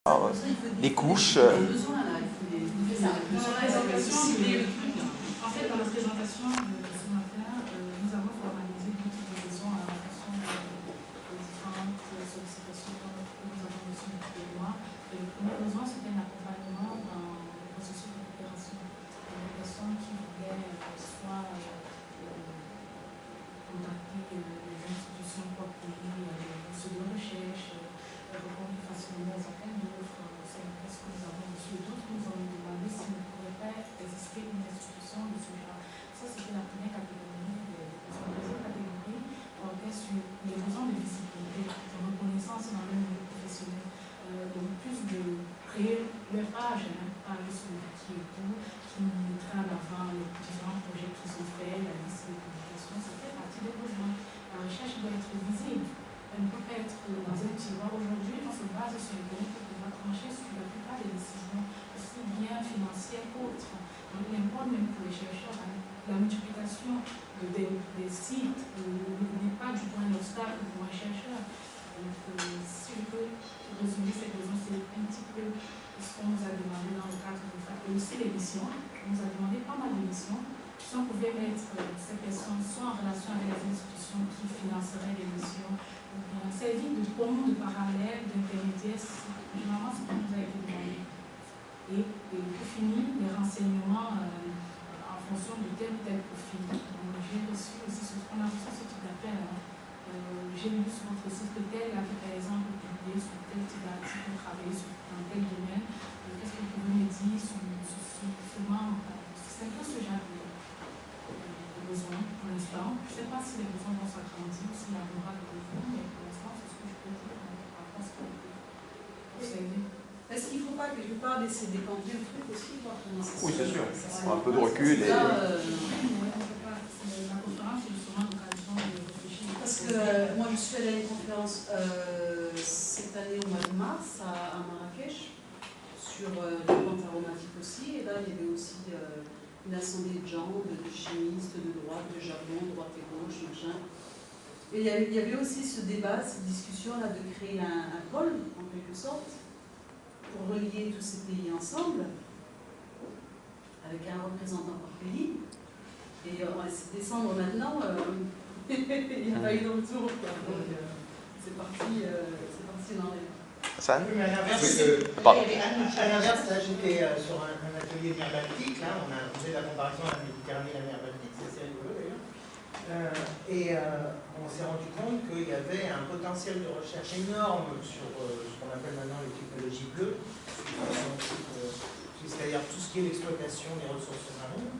les couches. En fait, dans la présentation de ce matin, nous avons formalisé notre besoin en fonction des différentes sollicitations que nous avons reçues depuis des mois. Et le premier besoin, c'était un accompagnement dans le processus de coopération. Des personnes qui voulaient soit contacter les institutions pour pays, les bourses de recherche, répondre facilement aux appels d'offres. C'est ce que nous avons reçu. D'autres nous ont demandé s'il ne pourrait pas exister une institution de ce genre. Ça, c'était la première catégorie des besoins. La deuxième catégorie portait sur les besoins de visibilité, de reconnaissance dans le milieu professionnel. Donc, plus de créer leur page, parler sur le qui et tout, qui mettra en avant les différents projets qui sont faits, la liste de publications. Ça fait partie des besoins. La recherche doit être visible. Elle ne peut pas être dans un tiroir. Aujourd'hui, on se base sur Internet pour pouvoir trancher sur la plupart des décisions, aussi bien financières qu'autres. Donc, il importe même pour les chercheurs, la multiplication des sites n'est pas du tout un obstacle pour un chercheur. Donc, si je peux résumer cette raison, c'est un petit peu ce qu'on nous a demandé dans le cadre de faire. Et aussi l'émission. On nous a demandé pas mal d'émissions. Si on pouvait mettre ces personnes soit en relation avec les institutions qui financeraient l'émission, servir de pont, de parallèle, d'intermédiaire, généralement ce qui nous a été demandé. Et pour finir, les renseignements en fonction de tel ou tel profil. J'ai reçu aussi on a reçu ce type d'appel. J'ai lu sur votre site que tel a fait par exemple publier sur tel type d'article, travailler dans tel domaine. Qu'est-ce que vous pouvez me dire sur ce membre? C'est un peu ce genre de besoin pour l'instant. Je ne sais pas si les besoins vont s'agrandir, s'il y a un moral de besoin, mais pour l'instant, c'est ce que je peux dire par rapport à ce qu'on peut observer. Est-ce qu'il ne faut pas quelque part laisser décanter le truc aussi, voir comment ça se passe? Oui, c'est sûr. Un peu de recul. La conférence, c'est justement l'occasion de réfléchir. Parce que moi, je suis allée à une conférence cette année au mois de mars à Marrakech sur les plantes aromatiques aussi. Et là, il y avait aussi une assemblée de gens, de chimistes, de droite, de jargon, droite et gauche, machin. Et il y avait aussi ce débat, cette discussion-là de créer un pôle, en quelque sorte, pour relier tous ces pays ensemble, avec un représentant par pays. Et c'est décembre maintenant, il n'y a pas eu de retour. Donc c'est parti dans les... Ça oui, mais à l'inverse, là j'étais sur un atelier de mer Baltique, là, on a fait la comparaison à la Méditerranée et la mer Baltique, c'est assez rigolo d'ailleurs. On s'est rendu compte qu'il y avait un potentiel de recherche énorme sur ce qu'on appelle maintenant les technologies bleues, c'est-à-dire tout ce qui est l'exploitation des ressources marines.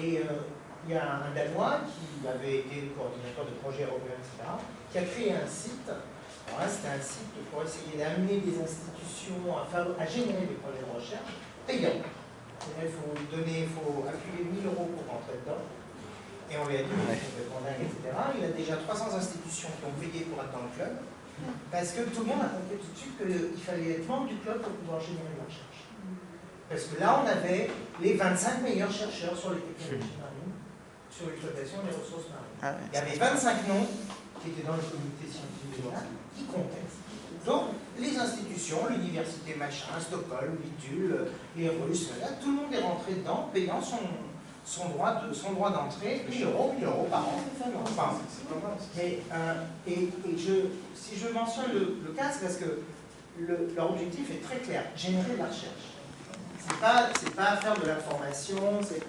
Il y a un Danois qui avait été le coordinateur de projets européens, etc., qui a créé un site. Alors là, c'était un site pour essayer d'amener des institutions à générer des projets de recherche payants. Il faut appuyer 1 000 € pour rentrer dedans. Et on lui a dit, complètement dingue, etc. Il a déjà 300 institutions qui ont payé pour être dans le club, parce que tout le monde a compris tout de suite qu'il fallait être membre du club pour pouvoir générer la recherche. Parce que là, on avait les 25 meilleurs chercheurs sur les technologies marines, sur l'exploitation des ressources marines. Il y avait 25 noms qui étaient dans le comité scientifique général, qui comptaient. Donc, les institutions, l'université machin, Stockholm, Bidule, les Russes, là, tout le monde est rentré dedans, payant son droit d'entrée, 1 000 € par an. Enfin, mais, si je mentionne le cas, c'est parce que leur objectif est très clair, générer de la recherche. C'est pas faire de la formation, c'est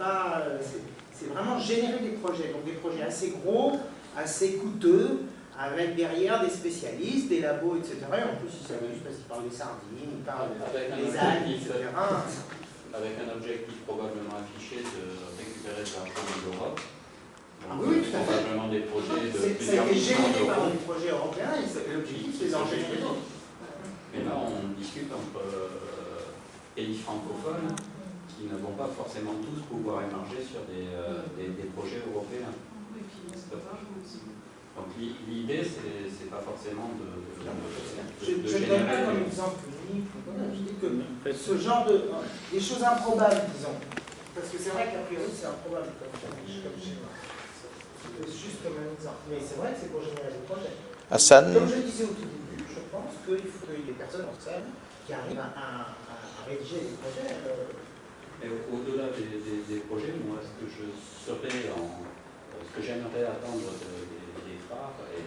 vraiment générer des projets. Donc des projets assez gros, assez coûteux, avec derrière des spécialistes, des labos, etc. Et en plus, ils s'amusent parce qu'ils parlent des sardines, ils parlent des algues, etc. Avec un objectif probablement affiché de récupérer de l'argent de l'Europe. Oui, tout à fait. Probablement des projets de ça a plusieurs été millions généré par d'euros. des projets européens et l'objectif, c'est d'en générer d'autres. Mais là, on discute entre pays francophones qui ne vont pas forcément tous pouvoir émerger sur des projets européens. Donc l'idée, c'est pas forcément de Je ne donne pas comme exemple unique, je dis que ce genre des choses improbables, disons, parce que c'est vrai qu'a priori c'est improbable comme schéma. C'est juste comme un exemple. Mais c'est vrai que c'est pour générer des projets. Hassan. Comme je disais au tout début, je pense qu'il faut que les personnes externes qui arrivent à rédiger des projets. Mais au-delà des projets, moi, ce que j'aimerais attendre des phares et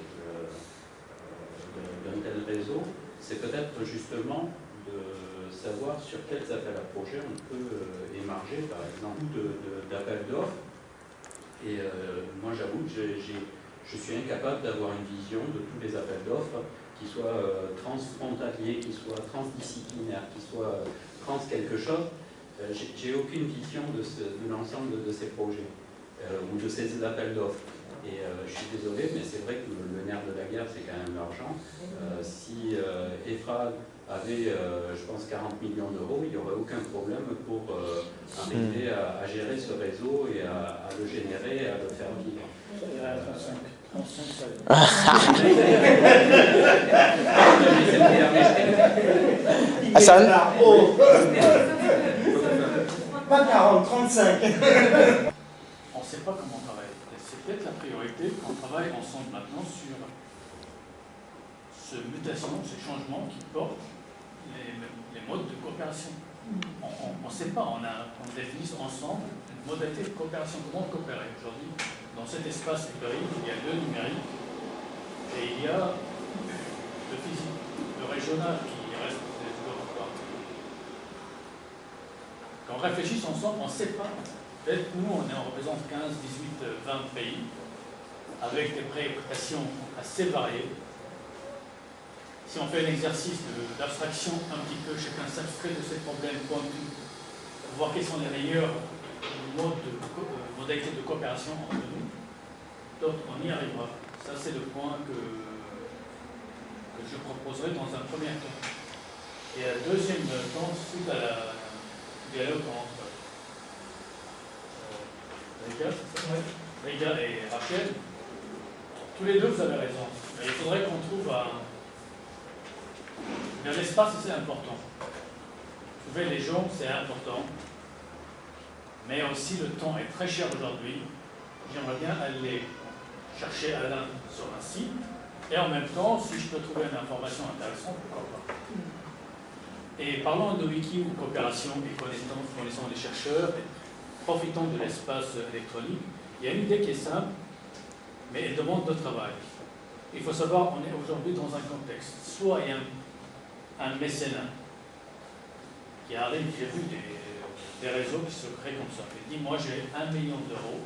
d'un tel réseau, c'est peut-être justement de savoir sur quels appels à projets on peut émarger, par exemple, d'appels d'offres. Et moi, j'avoue que je suis incapable d'avoir une vision de tous les appels d'offres qui soient transfrontaliers, qui soient transdisciplinaires, qui soient trans quelque chose. J'ai aucune vision de l'ensemble de ces projets ou de ces appels d'offres. Et je suis désolé, mais c'est vrai que le nerf de la guerre, c'est quand même l'argent. Si EFRAG avait, je pense, 40 millions d'euros, il n'y aurait aucun problème pour arriver à gérer ce réseau et à le générer et à le faire vivre. Hassan? Pas 40, 35. On ne sait pas comment travailler. C'est peut-être la priorité qu'on travaille ensemble maintenant sur ces mutations, ces changements qui portent les modes de coopération. On ne sait pas, on définit ensemble une modalité de coopération, comment coopérer. Aujourd'hui, dans cet espace hybride, il y a le numérique et il y a le physique, le régional qui reste toujours pas. Quand on réfléchit ensemble, on ne sait pas. Peut-être nous, on représente 15, 18, 20 pays, avec des préoccupations assez variées. Si on fait un exercice d'abstraction un petit peu, chacun s'abstrait de ses problèmes pointus, voir quels sont les meilleurs modalités de coopération entre nous, donc on y arrivera. Ça, c'est le point que je proposerai dans un premier temps. Et un deuxième temps, suite à la dialogue entre Rega et Rachel, tous les deux, vous avez raison. Mais il faudrait qu'on trouve Mais l'espace, c'est important. Trouver les gens, c'est important. Mais aussi, le temps est très cher aujourd'hui. J'aimerais bien aller chercher Alain sur un site. Et en même temps, si je peux trouver une information intéressante, pourquoi pas. Et parlons de wiki ou coopération et connaissant les chercheurs, et profitant de l'espace électronique, il y a une idée qui est simple, mais elle demande de travail. Il faut savoir, on est aujourd'hui dans un contexte. Soit il y a un mécénat qui arrive, j'ai vu des réseaux qui se créent comme ça. Il dit, moi j'ai 1 million d'euros,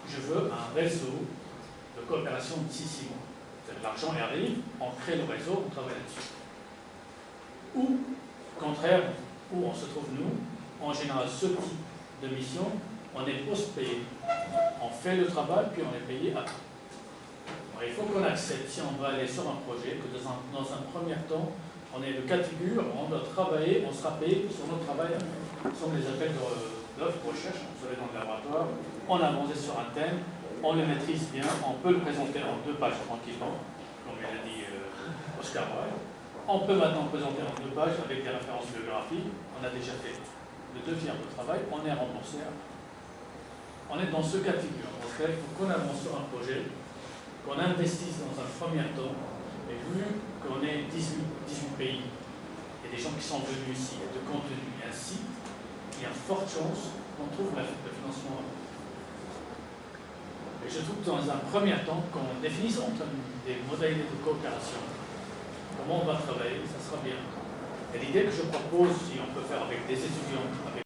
je veux un réseau de coopération d'ici 6 mois. L'argent arrive, on crée le réseau, on travaille là-dessus. Ou, au contraire, où on se trouve nous, en général ce type de mission, on est post-payé. On fait le travail, puis on est payé après. Alors, il faut qu'on accepte, si on va aller sur un projet, que dans un premier temps, on est le cas de figure, on doit travailler, on sera payé sur notre travail. Ce sont les appels d'offres de recherche, on se met dans le laboratoire, on a avancé sur un thème, on le maîtrise bien, on peut le présenter en 2 pages tranquillement, comme il a dit Oscar Wilde. On peut maintenant présenter en 2 pages avec des références biographiques, on a déjà fait le 2/3 de travail, on est remboursé. On est dans ce cas de figure. Donc il faut qu'on avance sur un projet, qu'on investisse dans un premier temps, et vu qu'on est 18 pays, il y a des gens qui sont venus ici, il y a de contenu, il y a un site, il y a forte chance qu'on trouve le financement. Et je trouve que dans un premier temps, qu'on définisse des modalités de coopération, comment on va travailler, ça sera bien. Et l'idée que je propose, si on peut faire avec des étudiants, avec